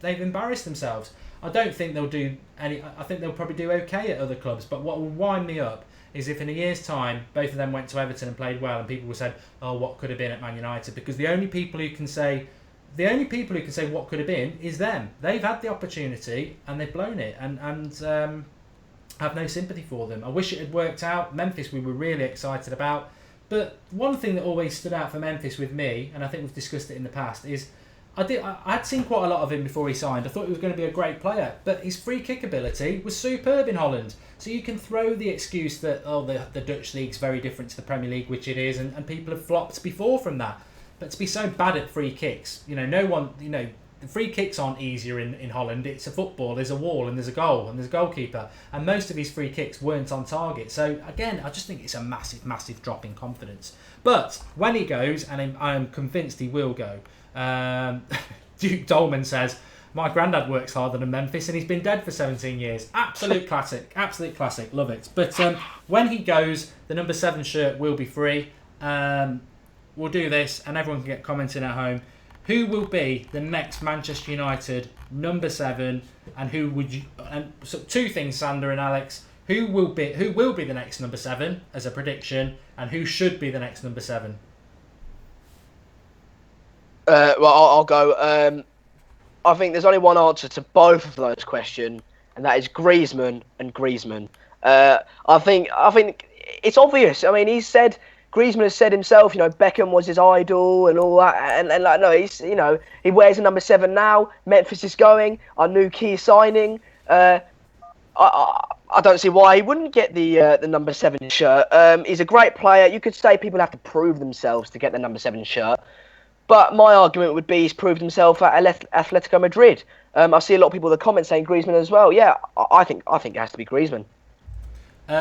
embarrassed themselves. I don't think they'll do any. I think they'll probably do okay at other clubs. But what will wind me up is if in a year's time both of them went to Everton and played well, and people will say, "Oh, what could have been at Man United?" Because the only people who can say what could have been is them. They've had the opportunity and they've blown it, and have no sympathy for them. I wish it had worked out. Memphis we were really excited about, but one thing that always stood out for Memphis with me, and I think we've discussed it in the past, is I'd seen quite a lot of him before he signed. I thought he was going to be a great player, but his free kick ability was superb in Holland. So you can throw the excuse that the Dutch league's very different to the Premier League, which it is, and people have flopped before from that. But to be so bad at free kicks, the free kicks aren't easier in Holland. It's a football, there's a wall and there's a goal and there's a goalkeeper. And most of his free kicks weren't on target. So again, I just think it's a massive, massive drop in confidence. But when he goes, and I'm convinced he will go, Duke Dolman says, my granddad works harder than Memphis and he's been dead for 17 years. Absolute classic, absolute classic, love it. But when he goes, the number 7 shirt will be free. We'll do this and everyone can get commenting at home. Who will be the next Manchester United number 7, and who would you? And so 2 things, Sander and Alex. Who will be the next number 7 as a prediction, and who should be the next number 7? Well, I'll go. I think there's only one answer to both of those questions, and that is Griezmann and Griezmann. I think it's obvious. I mean, Griezmann has said himself, Beckham was his idol and all that, and like, no, he wears a number 7 now. Memphis is going, our new key signing. I don't see why he wouldn't get the number 7 shirt. He's a great player. You could say people have to prove themselves to get the number 7 shirt. But my argument would be he's proved himself at Atletico Madrid. I see a lot of people in the comments saying Griezmann as well. Yeah, I think it has to be Griezmann.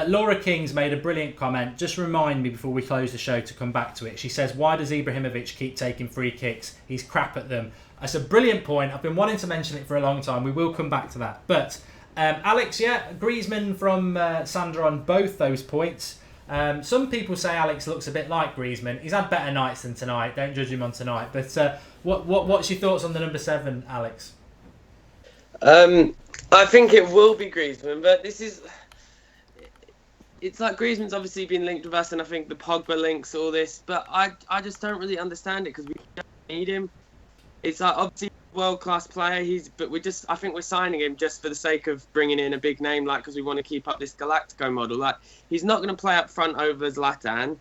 Laura King's made a brilliant comment. Just remind me before we close the show to come back to it. She says, why does Ibrahimovic keep taking free kicks? He's crap at them. That's a brilliant point. I've been wanting to mention it for a long time. We will come back to that. But Alex, Griezmann from Sandra on both those points. Some people say Alex looks a bit like Griezmann. He's had better nights than tonight. Don't judge him on tonight. But what's your thoughts on the number 7, Alex? I think it will be Griezmann, but it's like Griezmann's obviously been linked with us, and I think the Pogba links, all this, but I just don't really understand it because we don't need him. It's like obviously a world-class player, I think we're signing him just for the sake of bringing in a big name, like because we want to keep up this Galactico model. Like he's not going to play up front over Zlatan,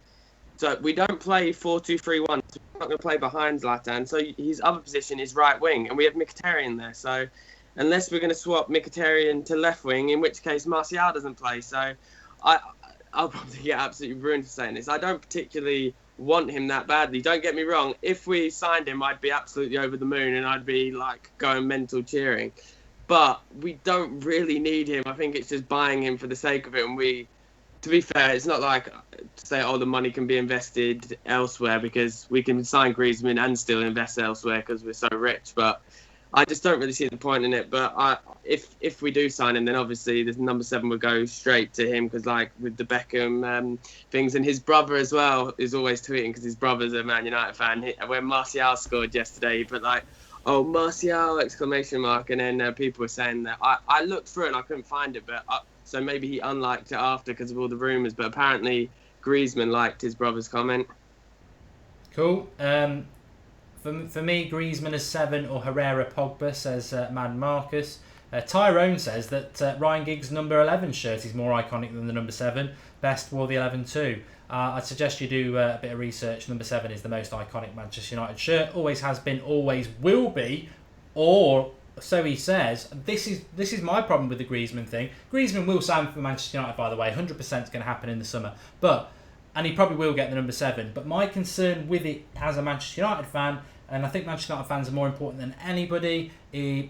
so we don't play 4-2-3-1. So we're not going to play behind Zlatan. So his other position is right wing, and we have Mkhitaryan there. So unless we're going to swap Mkhitaryan to left wing, in which case Martial doesn't play. So I'll probably get absolutely ruined for saying this. I don't particularly want him that badly. Don't get me wrong. If we signed him, I'd be absolutely over the moon and I'd be like going mental cheering. But we don't really need him. I think it's just buying him for the sake of it. And to be fair, it's not like to say, the money can be invested elsewhere because we can sign Griezmann and still invest elsewhere because we're so rich. But I just don't really see the point in it. But if we do sign him, then obviously the number 7 would go straight to him because, like, with the Beckham things, and his brother as well is always tweeting because his brother's a Man United fan. When Martial scored yesterday, he put like, "Oh, Martial!" exclamation mark, and then people were saying that. I looked through it and I couldn't find it, but so maybe he unliked it after because of all the rumours. But apparently Griezmann liked his brother's comment. Cool. For me, Griezmann is 7 or Herrera Pogba, says Man Marcus. Tyrone says that Ryan Giggs' number 11 shirt is more iconic than the number 7. Best wore the 11 too. I'd suggest you do a bit of research. Number 7 is the most iconic Manchester United shirt. Always has been, always will be. Or so he says. This is my problem with the Griezmann thing. Griezmann will sign for Manchester United, by the way. 100% is going to happen in the summer. And he probably will get the number 7. But my concern with it as a Manchester United fan, and I think Manchester United fans are more important than anybody,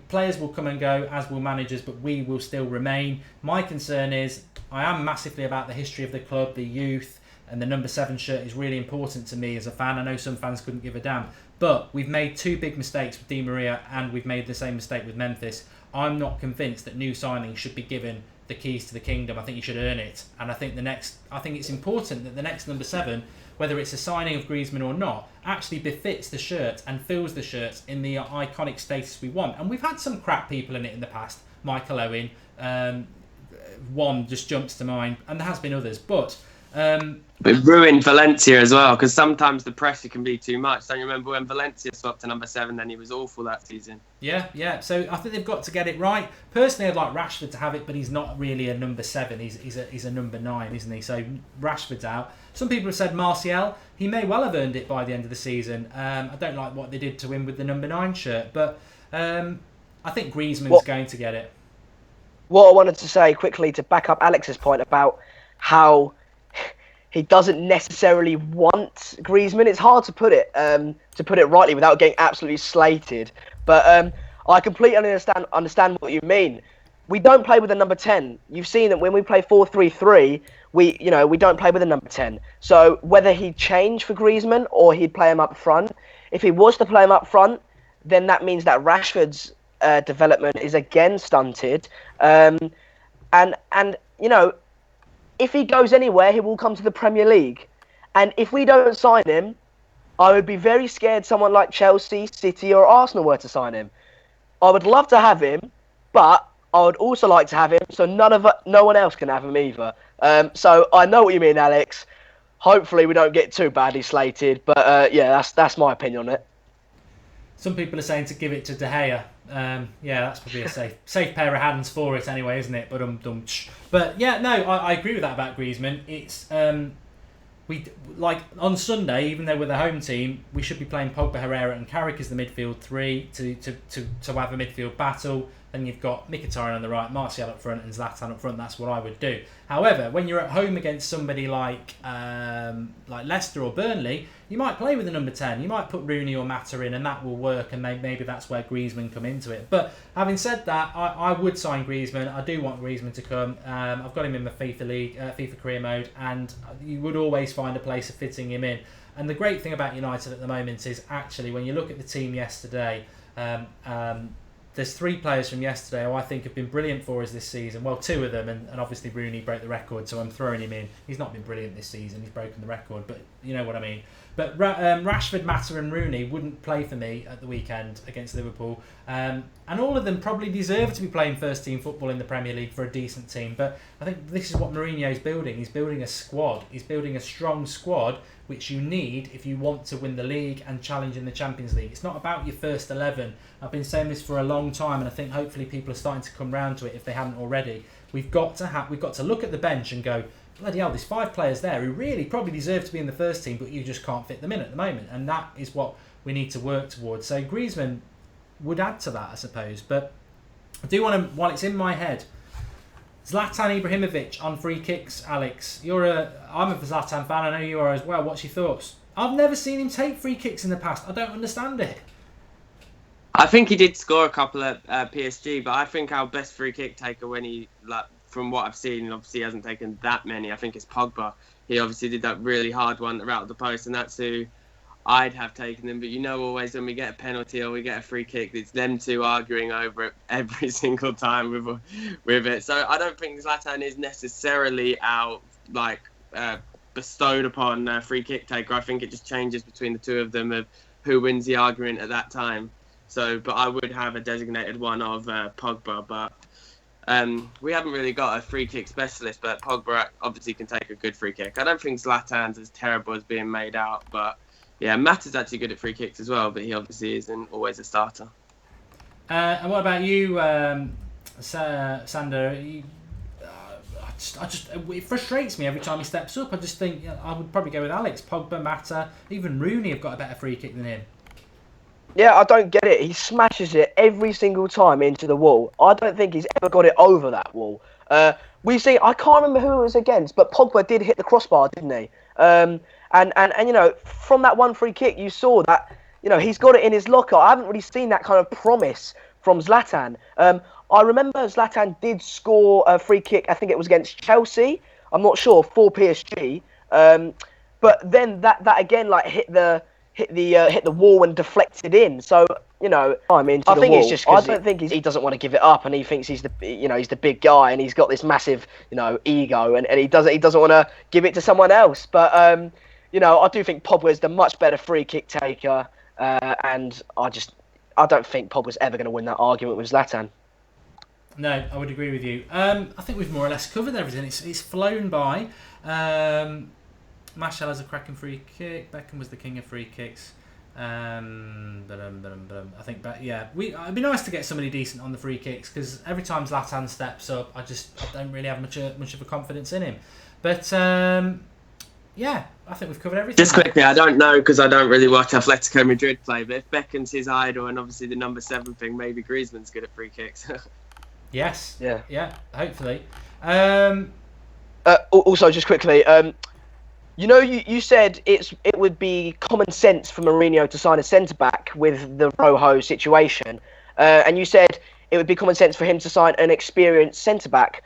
players will come and go, as will managers, but we will still remain. My concern is, I am massively about the history of the club, the youth, and the number 7 shirt is really important to me as a fan. I know some fans couldn't give a damn. But we've made 2 big mistakes with Di Maria, and we've made the same mistake with Memphis. I'm not convinced that new signings should be given the keys to the kingdom. I think you should earn it, and I think it's important that the next number 7, whether it's a signing of Griezmann or not, actually befits the shirt and fills the shirt in the iconic status we want. And we've had some crap people in it in the past. Michael Owen, one just jumps to mind, and there has been others, but it ruined Valencia as well, because sometimes the pressure can be too much. Don't you remember when Valencia swapped to number 7? Then he was awful that season. Yeah. So I think they've got to get it right. Personally, I'd like Rashford to have it, but he's not really a number 7. He's a number 9, isn't he? So Rashford's out. Some people have said Martial. He may well have earned it by the end of the season. I don't like what they did to him with the number 9 shirt, but I think Griezmann's going to get it. What I wanted to say quickly to back up Alex's point about how he doesn't necessarily want Griezmann. It's hard to put it rightly without getting absolutely slated. But I completely understand what you mean. We don't play with the number 10. You've seen that when we play 4-3-3, we don't play with the number 10. So whether he'd change for Griezmann or he'd play him up front, if he was to play him up front, then that means that Rashford's development is again stunted. And if he goes anywhere, he will come to the Premier League. And if we don't sign him, I would be very scared someone like Chelsea, City or Arsenal were to sign him. I would love to have him, but I would also like to have him so no one else can have him either. So I know what you mean, Alex. Hopefully we don't get too badly slated, but that's my opinion on it. Some people are saying to give it to De Gea. That's probably a safe pair of hands for it anyway, isn't it? But yeah, no, I agree with that about Griezmann. It's we like on Sunday, even though we're the home team, we should be playing Pogba, Herrera, and Carrick as the midfield 3 to have a midfield battle. then you've got Mkhitaryan on the right, Martial up front, and Zlatan up front. That's what I would do. However, when you're at home against somebody like Leicester or Burnley, you might play with a number 10. You might put Rooney or Mata in, and that will work. And maybe that's where Griezmann come into it. But having said that, I would sign Griezmann. I do want Griezmann to come. I've got him in my FIFA career mode, and you would always find a place of fitting him in. And the great thing about United at the moment is actually when you look at the team yesterday. There's 3 players from yesterday who I think have been brilliant for us this season. Well, 2 of them, and obviously Rooney broke the record, so I'm throwing him in. He's not been brilliant this season. He's broken the record, but you know what I mean. But Rashford, Mata and Rooney wouldn't play for me at the weekend against Liverpool. And all of them probably deserve to be playing first-team football in the Premier League for a decent team. But I think this is what Mourinho's building. He's building a squad. He's building a strong squad, which you need if you want to win the league and challenge in the Champions League. It's not about your first 11. I've been saying this for a long time, and I think hopefully people are starting to come round to it if they haven't already. We've got to look at the bench and go, bloody hell, there's 5 players there who really probably deserve to be in the first team, but you just can't fit them in at the moment, and that is what we need to work towards. So Griezmann would add to that, I suppose, but I do want to, while it's in my head, Zlatan Ibrahimovic on free kicks. Alex, I'm a Zlatan fan, I know you are as well. What's your thoughts? I've never seen him take free kicks in the past. I don't understand it. I think he did score a couple at PSG, but I think our best free kick taker when he, from what I've seen, obviously he hasn't taken that many. I think it's Pogba. He obviously did that really hard one around the post, and that's who I'd have taken them. But always when we get a penalty or we get a free kick, it's them 2 arguing over it every single time with it. So I don't think Zlatan is necessarily our bestowed upon free kick taker. I think it just changes between the 2 of them of who wins the argument at that time. So, but I would have a designated one of Pogba, but we haven't really got a free kick specialist, but Pogba obviously can take a good free kick. I don't think Zlatan's as terrible as being made out, but yeah, Mata's actually good at free kicks as well, but he obviously isn't always a starter. And what about you, Sander? It frustrates me every time he steps up. I just think I would probably go with Alex. Pogba, Mata, even Rooney have got a better free kick than him. Yeah, I don't get it. He smashes it every single time into the wall. I don't think he's ever got it over that wall. We've seen, I can't remember who it was against, but Pogba did hit the crossbar, didn't he? And from that one free kick, you saw that, he's got it in his locker. I haven't really seen that kind of promise from Zlatan. I remember Zlatan did score a free kick, I think it was against Chelsea. I'm not sure, for PSG. But then that again, hit the wall and deflected in. So I think it's just I don't think he doesn't want to give it up, and he thinks he's the big guy, and he's got this massive ego, and he doesn't want to give it to someone else. But I do think Pogba's the much better free kick taker, and I don't think Pogba's ever going to win that argument with Zlatan. No, I would agree with you. I think we've more or less covered everything. It's flown by. Martial has a cracking free kick. Beckham was the king of free kicks. I think, it'd be nice to get somebody decent on the free kicks, because every time Zlatan steps up, I don't really have much of a confidence in him. But I think we've covered everything. Just quickly, I don't know because I don't really watch Atletico Madrid play, but if Beckham's his idol and obviously the number 7 thing, maybe Griezmann's good at free kicks. Yes. Yeah. Hopefully. Also, just quickly. You said it would be common sense for Mourinho to sign a centre-back with the Rojo situation. And you said it would be common sense for him to sign an experienced centre-back.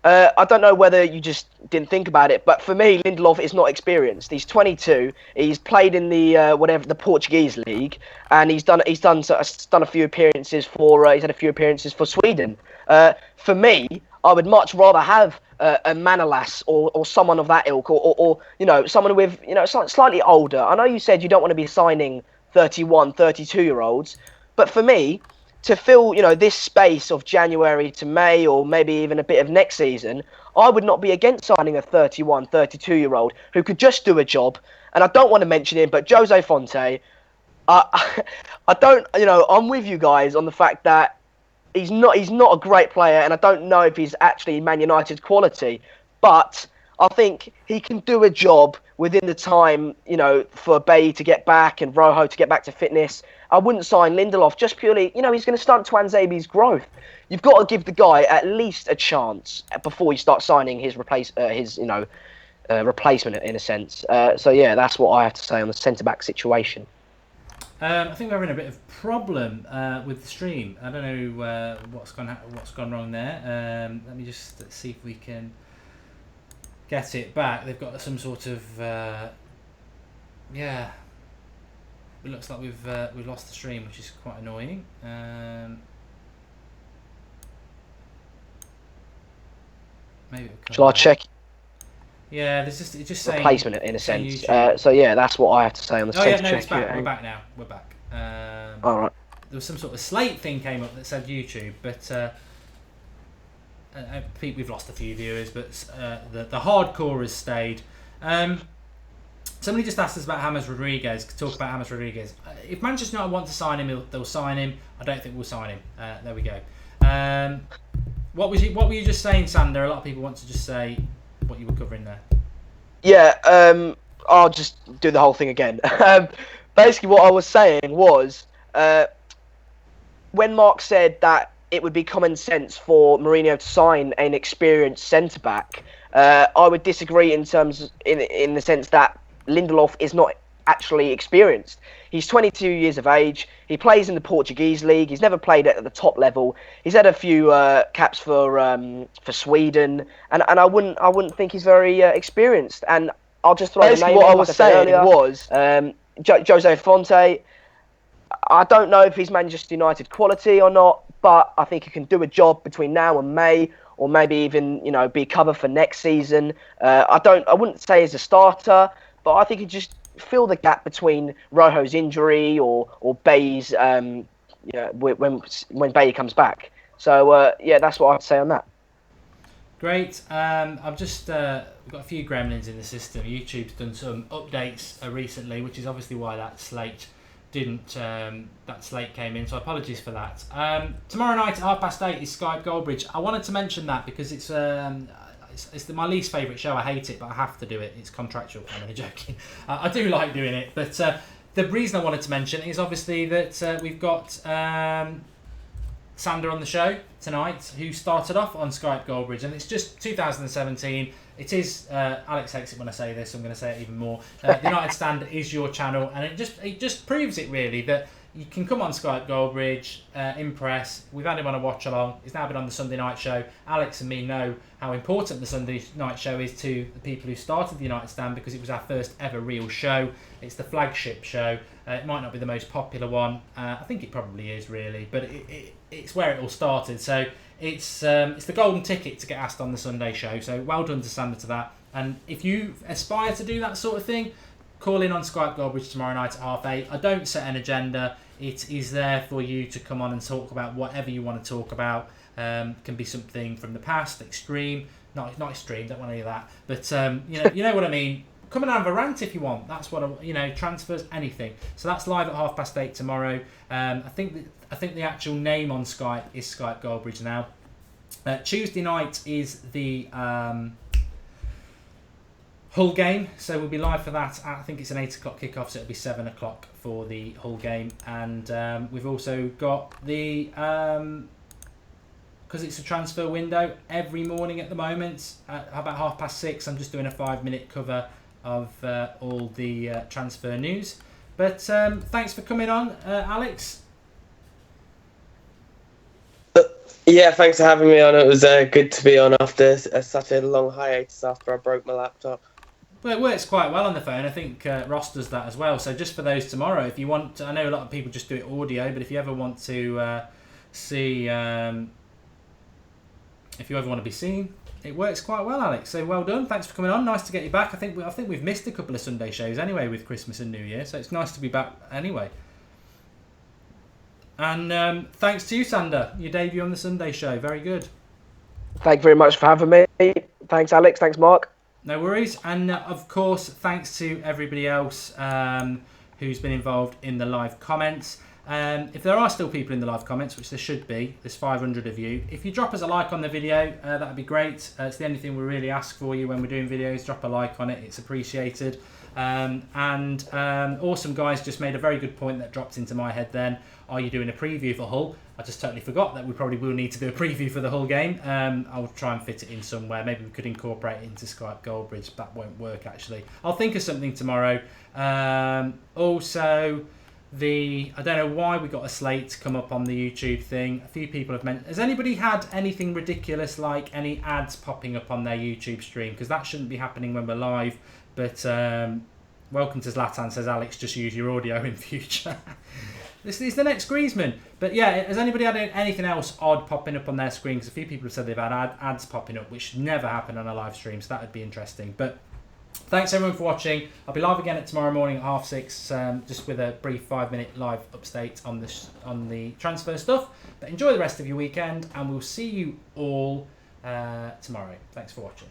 I don't know whether you just didn't think about it, but for me, Lindelof is not experienced. He's 22. He's played in the Portuguese league, and he's done a few appearances for Sweden. For me, I would much rather have a Manolas or someone of that ilk, or someone with slightly older. I know you said you don't want to be signing 31, 32-year-olds, but for me, to fill this space of January to May, or maybe even a bit of next season, I would not be against signing a 31, 32-year-old who could just do a job. And I don't want to mention him, but Jose Fonte, I'm with you guys on the fact that he's not a great player, and I don't know if he's actually Man United quality, but I think he can do a job within the time, for Bailly to get back and Rojo to get back to fitness. I wouldn't sign Lindelof just purely, he's going to stunt Tuanzebe's growth. You've got to give the guy at least a chance before you start signing his replacement in a sense. So yeah, that's what I have to say on the centre back situation. I think we're having a bit of problem with the stream. I don't know what's gone wrong there. Let me just see if we can get it back. They've got some sort of It looks like we've lost the stream, which is quite annoying. Maybe Shall I check? Yeah, it's just saying replacement in a sense. So yeah, that's what I have to say on the centre check. It's back. We're back now. We're back. All right. There was some sort of slate thing came up that said YouTube, but we've lost a few viewers, but the hardcore has stayed. Somebody just asked us about James Rodriguez. Talk about James Rodriguez. If Manchester United want to sign him, they'll sign him. I don't think we'll sign him. There we go. What were you just saying, Sander? A lot of people want to just say what you were covering there. Yeah, I'll just do the whole thing again. Basically, what I was saying was, when Mark said that it would be common sense for Mourinho to sign an experienced centre-back, I would disagree in the sense that Lindelof is not actually experienced. He's 22 years of age. He plays in the Portuguese league. He's never played at the top level. He's had a few caps for Sweden, and I wouldn't think he's very experienced. And I'll just throw basically what I was saying was Jose Fonte. I don't know if he's Manchester United quality or not, but I think he can do a job between now and May, or maybe even be cover for next season. I wouldn't say he's a starter, but I think he just fill the gap between Rojo's injury or Bailly's when Bailly comes back. So yeah, that's what I'd say on that. Great. I've just got a few gremlins in the system. YouTube's done some updates recently, which is obviously why that slate came in. So apologies for that. Tomorrow night at 8:30 is Skype Goldbridge. I wanted to mention that because it's my least favourite show. I hate it, but I have to do it. It's contractual. I'm only joking. I do like doing it, but the reason I wanted to mention is obviously that we've got Sander on the show tonight, who started off on Skype Goldbridge, and it's just 2017. It is Alex hates it when I say this. So I'm going to say it even more. The United Stand is your channel, and it just proves it really that you can come on Skype Goldbridge, impress. We've had him on a watch along. He's now been on the Sunday night show. Alex and me know how important the Sunday night show is to the people who started the United Stand, because it was our first ever real show. It's the flagship show. It might not be the most popular one. I think it probably is really, but it's where it all started. So it's the golden ticket to get asked on the Sunday show. So well done to Sander to that. And if you aspire to do that sort of thing, call in on Skype Goldbridge tomorrow night at 8:30. I don't set an agenda. It is there for you to come on and talk about whatever you want to talk about. Can be something from the past, extreme, not extreme. Don't want any of that. But you know what I mean. Come and have a rant if you want. That's what transfers, anything. So that's live at 8:30 tomorrow. I think the actual name on Skype is Skype Goldbridge now. Tuesday night is the Hull game, so we'll be live for that. I think it's an 8 o'clock kickoff, so it'll be 7 o'clock for the Hull game. And we've also got the because it's a transfer window every morning at the moment. About 6:30, I'm just doing a 5-minute cover of all the transfer news. But thanks for coming on, Alex. Yeah, thanks for having me on. It was good to be on after such a long hiatus after I broke my laptop. Well, it works quite well on the phone. I think Ross does that as well. So just for those tomorrow, if you want, I know a lot of people just do it audio, but if you ever want to see, if you ever want to be seen, it works quite well, Alex. So well done. Thanks for coming on. Nice to get you back. I think we've missed a couple of Sunday shows anyway with Christmas and New Year, so it's nice to be back anyway. And thanks to you, Sander. Your debut on the Sunday show. Very good. Thank you very much for having me. Thanks, Alex. Thanks, Mark. No worries. And of course, thanks to everybody else who's been involved in the live comments. If there are still people in the live comments, which there should be, there's 500 of you. If you drop us a like on the video, that would be great. It's the only thing we really ask for you when we're doing videos. Drop a like on it, it's appreciated. Awesome Guys just made a very good point that dropped into my head then. Are you doing a preview for Hull? I just totally forgot that we probably will need to do a preview for the Hull game. I'll try and fit it in somewhere. Maybe we could incorporate it into Skype Goldbridge. That won't work actually. I'll think of something tomorrow. Also, I don't know why we got a slate to come up on the YouTube thing. A few people have mentioned. Has anybody had anything ridiculous like any ads popping up on their YouTube stream? Because that shouldn't be happening when we're live. But welcome to Zlatan, says Alex, just use your audio in future. This is the next Griezmann. But yeah, has anybody had anything else odd popping up on their screen? Because a few people have said they've had ads popping up, which never happen on a live stream, so that would be interesting. But thanks everyone for watching. I'll be live again at tomorrow morning at 6:30, just with a brief 5-minute live update on the transfer stuff. But enjoy the rest of your weekend, and we'll see you all tomorrow. Thanks for watching.